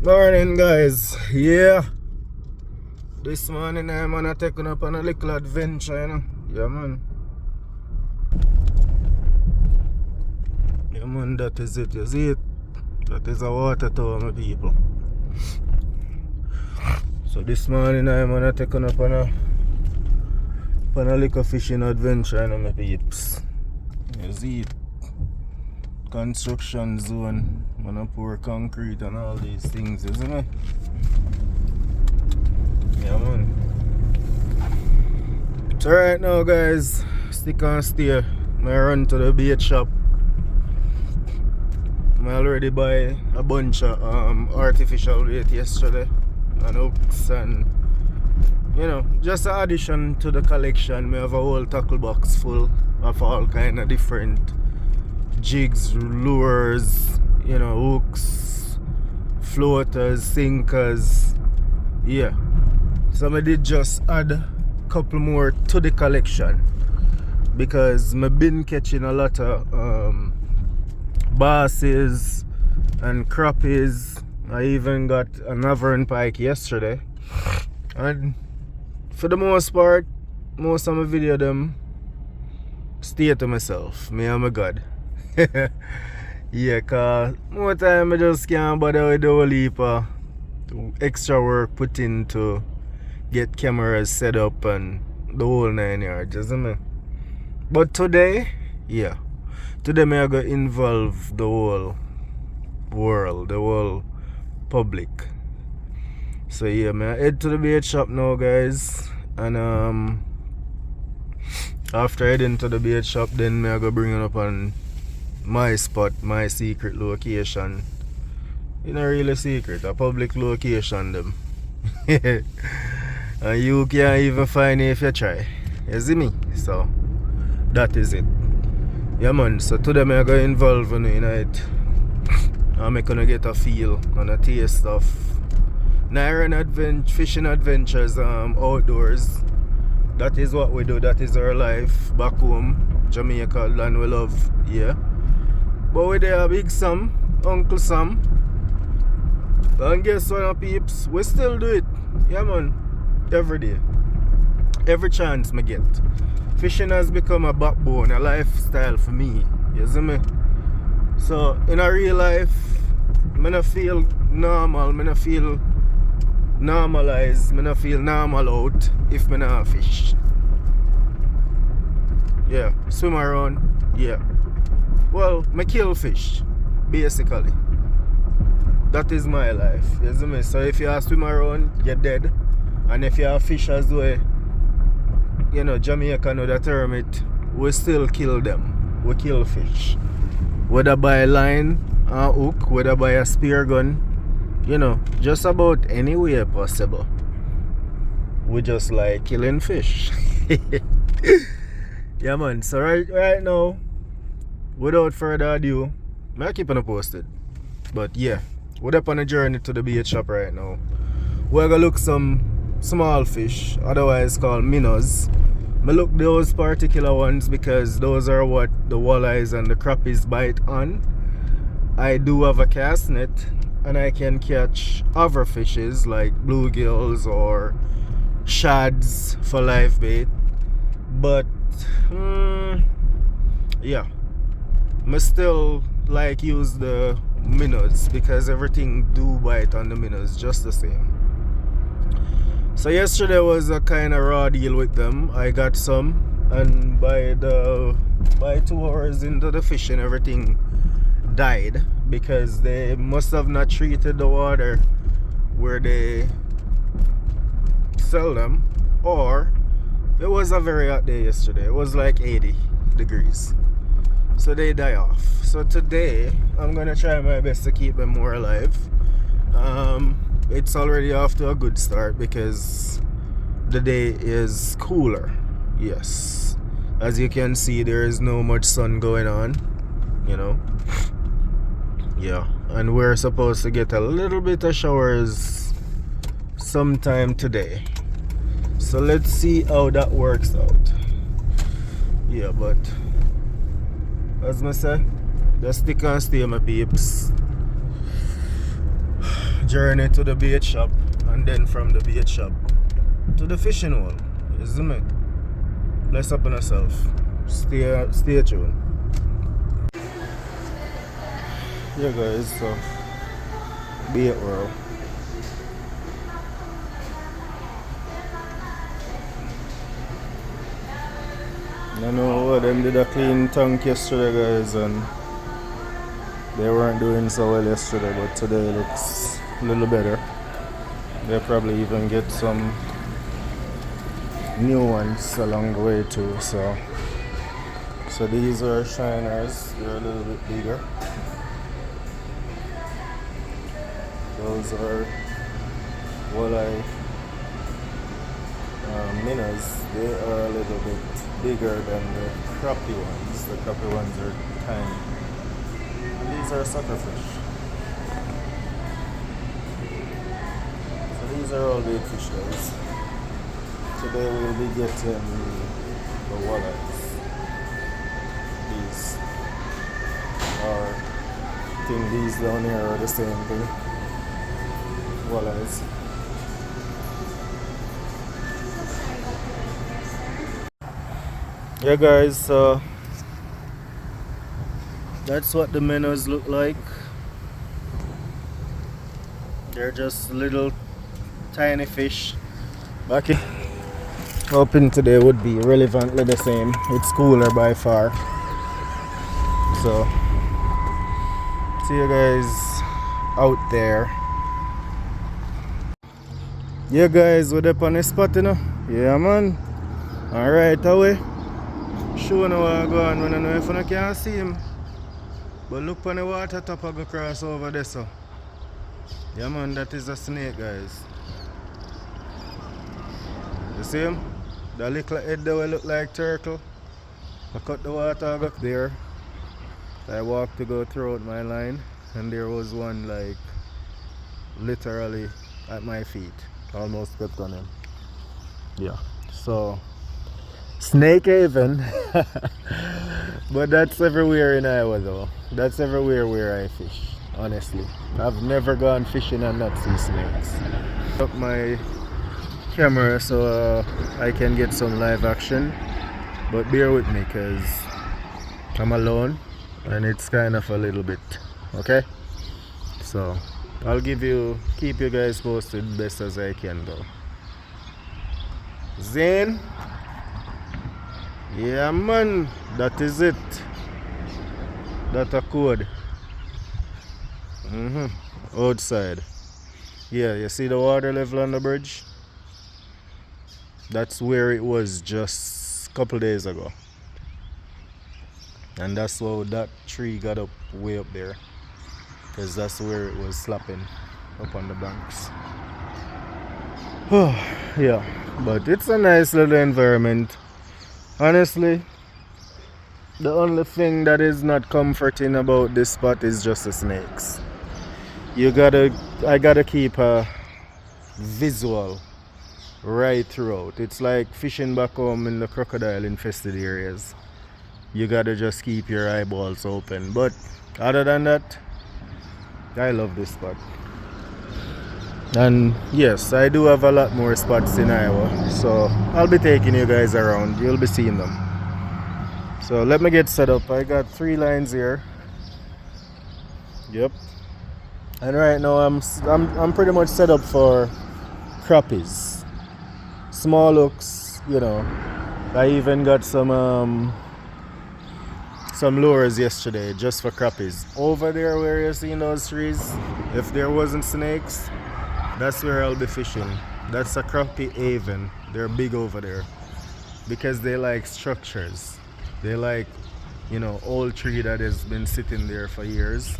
Morning, guys. Yeah, this morning I'm gonna taking up on a little adventure, you know. Yeah, man. Yeah, man, that is it. You see it? That is a water tower, my people. So this morning I'm gonna taking up on a little fishing adventure, you know, my peeps. You see it? Construction zone. Gonna pour concrete and all these things, you see me? Yeah, man. So right now, guys, stick and stay. I run to the bait shop. I already buy a bunch of artificial bait yesterday and hooks, and you know, just an addition to the collection. I have a whole tackle box full of all kind of different jigs, lures, you know, hooks, floaters, sinkers. Yeah, so I did just add a couple more to the collection because I've been catching a lot of basses and crappies. I even got an Avern pike yesterday, and for the most part, most of my video them stay to myself, me and my God. Yeah, cause more time I just can't bother with the whole heap of extra work put in to get cameras set up and the whole 9 yards, isn't it? But today, yeah, today me I go involve the whole world, the whole public. So yeah, me I head to the bait shop now, guys, and after heading to the bait shop, then me I go bring it up on my spot, my secret location. You know, really secret, a public location them. And you can't even find it if you try. You see me? So that is it. Yeah, man. So today I go involve in it. I'm gonna get a feel and a taste of Nairan fishing adventures outdoors. That is what we do. That is our life back home, Jamaica, land we love. Yeah. But we there, Big Sam, Uncle Sam. And guess what, peeps? We still do it. Yeah, man. Every day. Every chance me get. Fishing has become a backbone, a lifestyle for me. You see me? So, in a real life, I don't feel normal. I don't feel normalized. I don't feel normal out if I don't fish. Yeah. Swim around. Yeah. Well, I kill fish, basically. That is my life, you see me? So if you swim around, you're dead. And if you fish as well, you know, Jamaica know the term it, we still kill them. We kill fish. Whether by line or hook, whether by a spear gun, you know, just about any way possible. We just like killing fish. Yeah, man. So right now, without further ado, I'm keeping it posted. But yeah, we're up on a journey to the bait shop right now. We're gonna look some small fish, otherwise called minnows. I look those particular ones because those are what the walleyes and the crappies bite on. I do have a cast net and I can catch other fishes like bluegills or shads for live bait. But yeah, I still like use the minnows because everything do bite on the minnows just the same. So yesterday was a kind of raw deal with them. I got some, and by 2 hours into the fishing, everything died because they must have not treated the water where they sell them, or it was a very hot day yesterday. It was like 80 degrees. So they die off. So today I'm gonna try my best to keep them more alive. It's already off to a good start because the day is cooler. Yes, as you can see, there is no much sun going on, you know. Yeah, and we're supposed to get a little bit of showers sometime today. So let's see how that works out. Yeah, but as I said, just stick and stay, my peeps. journey to the bait shop, and then from the bait shop to the fishing hole. You see me? Bless up on yourself. Stay tuned. Yeah guys, so bait world. I know what them did a clean tank yesterday guys, and they weren't doing so well yesterday, but today looks a little better. They'll probably even get some new ones along the way too. So these are shiners, they're a little bit bigger. Those are walleye minnows. They are a little bit bigger than the crappie ones. The crappie ones are tiny. And these are suckerfish. So these are all big fish guys. Today we'll be getting the walleyes. These are, I think these down here are the same thing. Walleyes. Yeah guys, so that's what the minnows look like. They're just little tiny fish. Back in hoping today would be relevantly the same. It's cooler by far. So see you guys out there. Yeah guys, we're up on the spot, you know. Yeah man. Alright, away. Show now where I go on when I know if I can't see him. But look on the water top, I go cross over there so. Yeah man, that is a snake guys. You see him? The little head there will look like turtle. I cut the water, I got there. I walked to go through out my line, and there was one like literally at my feet. Almost stepped on him. Yeah. So Snake Haven. But that's everywhere in Iowa though. That's everywhere where I fish. Honestly. I've never gone fishing and not see snakes. Up my camera so I can get some live action, but bear with me because I'm alone and it's kind of a little bit okay. So I'll keep you guys posted best as I can though. Zane, yeah man, that is it. That's a code. Outside. Yeah, you see the water level on the bridge? That's where it was just a couple days ago. And that's how that tree got up way up there. Because that's where it was slapping up on the banks. Yeah, but it's a nice little environment. Honestly, the only thing that is not comforting about this spot is just the snakes. I gotta keep a visual right throughout. It's like fishing back home in the crocodile infested areas. You gotta just keep your eyeballs open. But other than that, I love this spot. And yes, I do have a lot more spots in Iowa, so I'll be taking you guys around. You'll be seeing them. So let me get set up. I got 3 lines here. Yep. And right now I'm pretty much set up for crappies. Small hooks, you know. I even got some lures yesterday just for crappies. Over there where you're seeing those trees, if there wasn't snakes, that's where I'll be fishing. That's a crappie haven. They're big over there because they like structures. They like, you know, old tree that has been sitting there for years.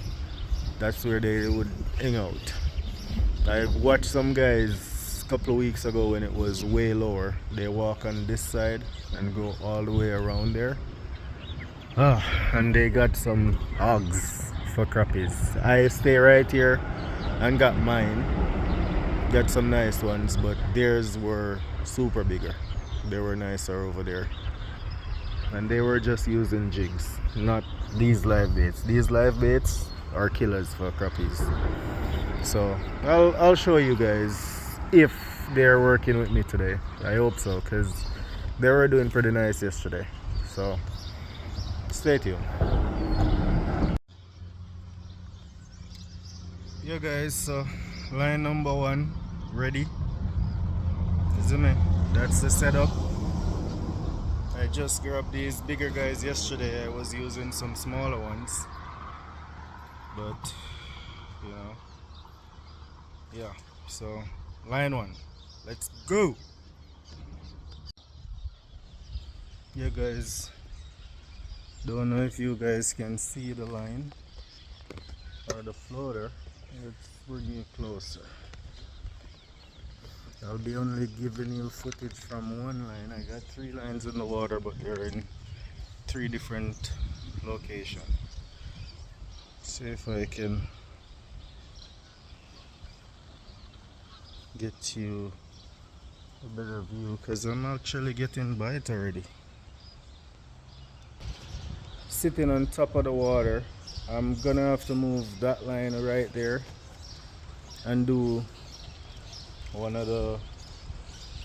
That's where they would hang out. I watched some guys a couple of weeks ago when it was way lower. They walk on this side and go all the way around there. And they got some hogs for crappies. I stay right here and got mine. Got some nice ones, but theirs were super bigger. They were nicer over there. And they were just using jigs, not these live baits. These live baits are killers for crappies. So I'll show you guys if they're working with me today. I hope so, because they were doing pretty nice yesterday. So stay tuned. Yeah guys, so line number 1 ready. See me? That's the setup. I just grabbed these bigger guys yesterday. I was using some smaller ones, but you know, yeah. So line 1, let's go. Yeah guys, don't know if you guys can see the line or the floater. Let's bring you closer. I'll be only giving you footage from one line. I got 3 lines in the water, but they're in 3 different locations. See if I can get you a better view, because I'm actually getting bite already. Sitting on top of the water, I'm gonna have to move that line right there and do one of the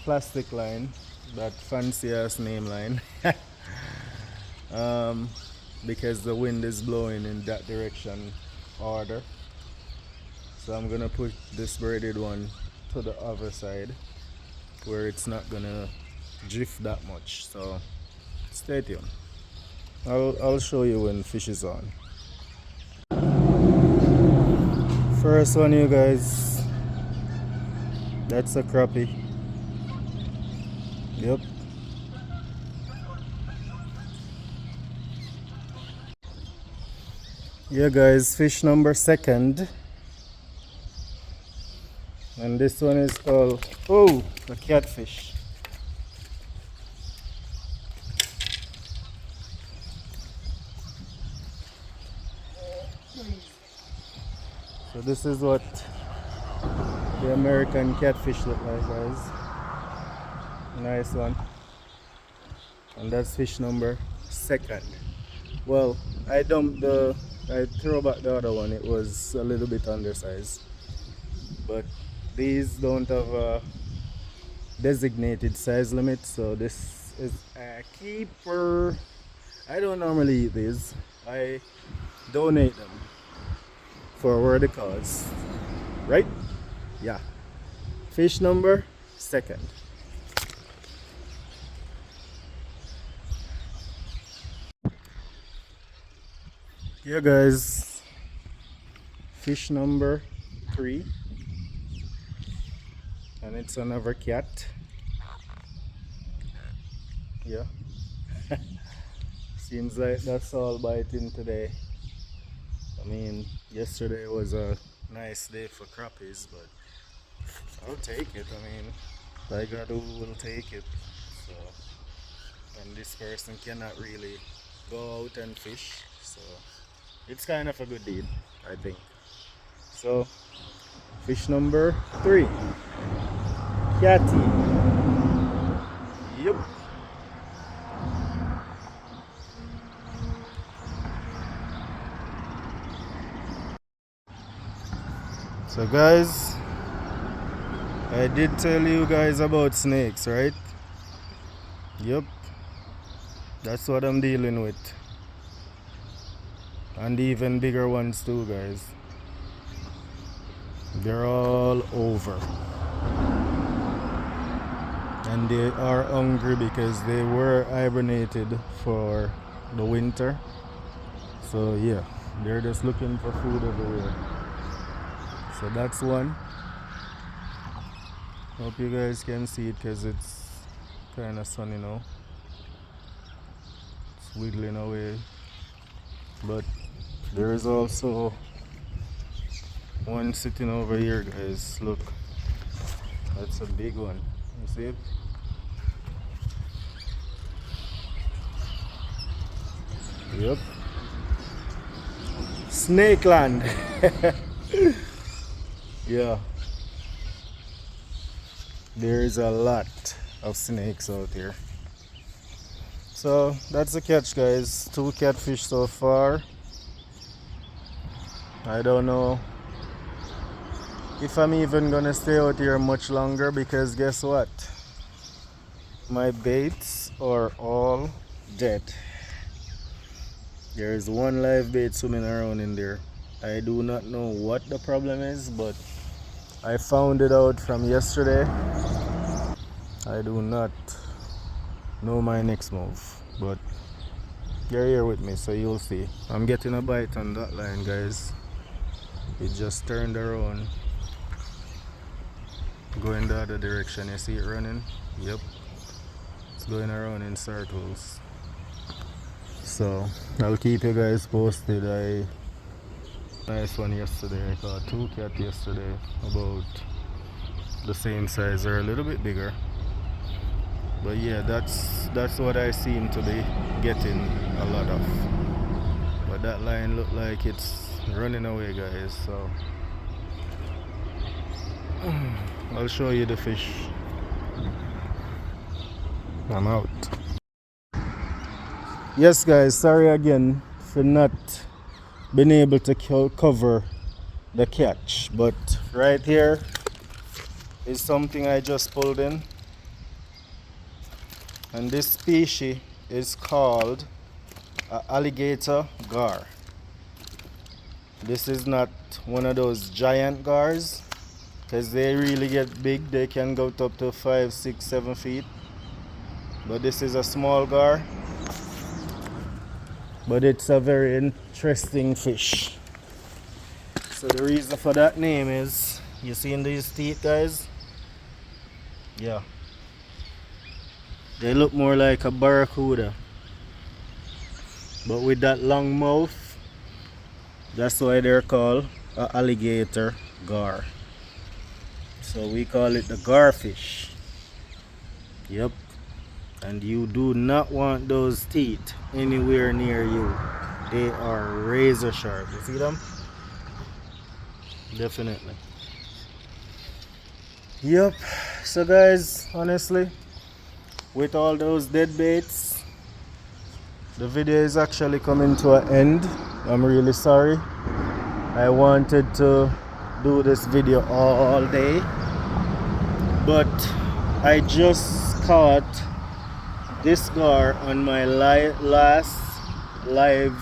plastic line, that fancy ass name line. Because the wind is blowing in that direction order. So I'm gonna put this braided one to the other side where it's not gonna drift that much. So stay tuned. I'll show you when fish is on. First one, you guys, that's a crappie. Yep. Yeah guys, fish number 2nd, and this one is called, oh, a catfish. So this is what the American catfish look like, guys. Nice one. And that's fish number 2nd. Well, I threw back the other one. It was a little bit undersized, but these don't have a designated size limit, so this is a keeper. I don't normally eat these. I donate them for a worthy cause, right? Yeah. Fish number 2nd. Yeah guys, fish number 3, and it's another cat. Yeah. Seems like that's all biting today. I mean, yesterday was a nice day for crappies, but I'll take it. I mean, like God will take it. So, and this person cannot really go out and fish, so it's kind of a good deal, I think. So, fish number 3, catty. Yep. So guys, I did tell you guys about snakes, right? Yep. That's what I'm dealing with. And even bigger ones too, guys. They're all over. And they are hungry because they were hibernated for the winter. So yeah, they're just looking for food everywhere. So that's one. Hope you guys can see it because it's kind of sunny now. It's wiggling away. But there is also one sitting over here, guys. Look, that's a big one. You see it? Yep. Snake land. Yeah. There is a lot of snakes out here. So that's the catch, guys. 2 catfish so far. I don't know if I'm even gonna stay out here much longer, because guess what? My baits are all dead. There is one live bait swimming around in there. I do not know what the problem is, but I found it out from yesterday. I do not know my next move, but you're here with me, so you'll see. I'm getting a bite on that line, guys. It just turned around, going the other direction. You see it running? Yep, it's going around in circles. So I'll keep you guys posted. Nice one yesterday. I caught 2 cat yesterday, about the same size or a little bit bigger. But yeah, that's what I seem to be getting a lot of. But that line looked like it's running away, guys. So I'll show you the fish. I'm out. Yes, guys, sorry again for not being able to cover the catch, but right here is something I just pulled in, and this species is called alligator gar. This is not one of those giant gars, because they really get big. They can go up to 5, 6, 7 feet, but this is a small gar. But it's a very interesting fish. So the reason for that name is, you seeing these teeth, guys? Yeah, they look more like a barracuda, but with that long mouth. That's why they're called a alligator gar. So we call it the garfish. Yep. And you do not want those teeth anywhere near you. They are razor sharp. You see them? Definitely. Yep. So guys, honestly, with all those dead baits, the video is actually coming to an end. I'm really sorry. I wanted to do this video all day, but I just caught this gar on my last live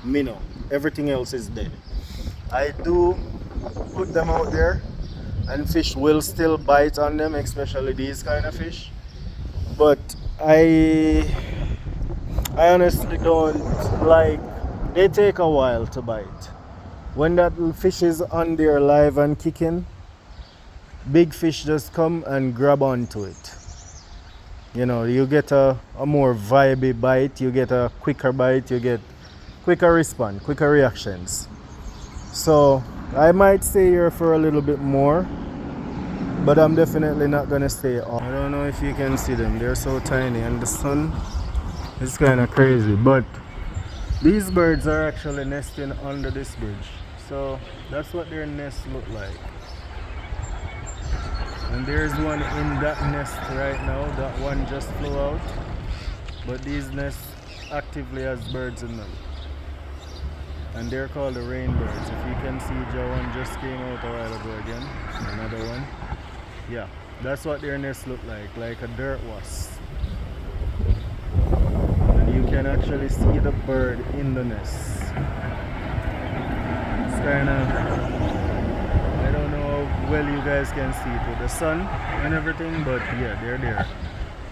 minnow. Everything else is dead. I do put them out there, and fish will still bite on them, especially these kind of fish, but I honestly don't like, they take a while to bite. When that fish is on there live and kicking, big fish just come and grab onto it. You know, you get a more vibey bite, you get a quicker bite, you get quicker response, quicker reactions. So I might stay here for a little bit more, but I'm definitely not gonna stay on. I don't know if you can see them, they're so tiny, and the sun is kind of crazy. But these birds are actually nesting under this bridge, so that's what their nests look like. And there's one in that nest right now. That one just flew out, but these nests actively has birds in them, and they're called the rainbirds. If you can see, one just came out a while ago again. Another one. Yeah, that's what their nests look like a dirt wasp. And you can actually see the bird in the nest. It's kind of, I don't know how well you guys can see it with the sun and everything, but yeah, they're there.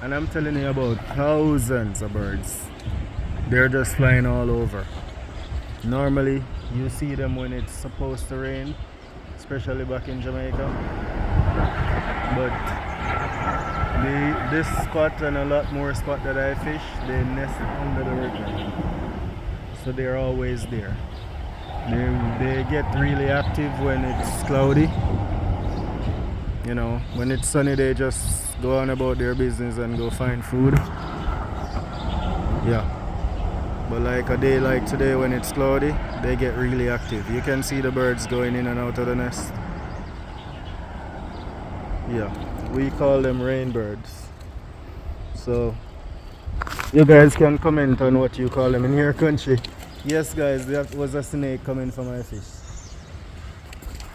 And I'm telling you about thousands of birds. They're just flying all over. Normally you see them when it's supposed to rain, especially back in Jamaica, but this spot and a lot more spot that I fish, they nest under the river, so they're always there. They get really active when it's cloudy. You know, when it's sunny, they just go on about their business and go find food. Yeah, but like a day like today when it's cloudy, they get really active. You can see the birds going in and out of the nest. Yeah, we call them rainbirds. So you guys can comment on what you call them in your country. Yes guys, that was a snake coming for my fish.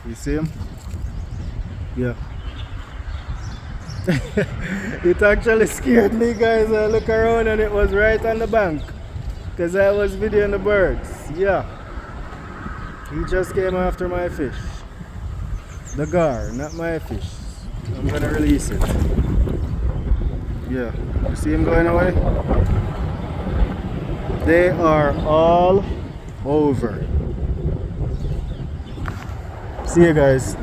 You see him? Yeah. It actually scared me, guys. I look around and it was right on the bank because I was videoing the birds. Yeah. He just came after my fish. The gar, not my fish. I'm gonna release it. Yeah. You see him going away? They are all over. See you guys.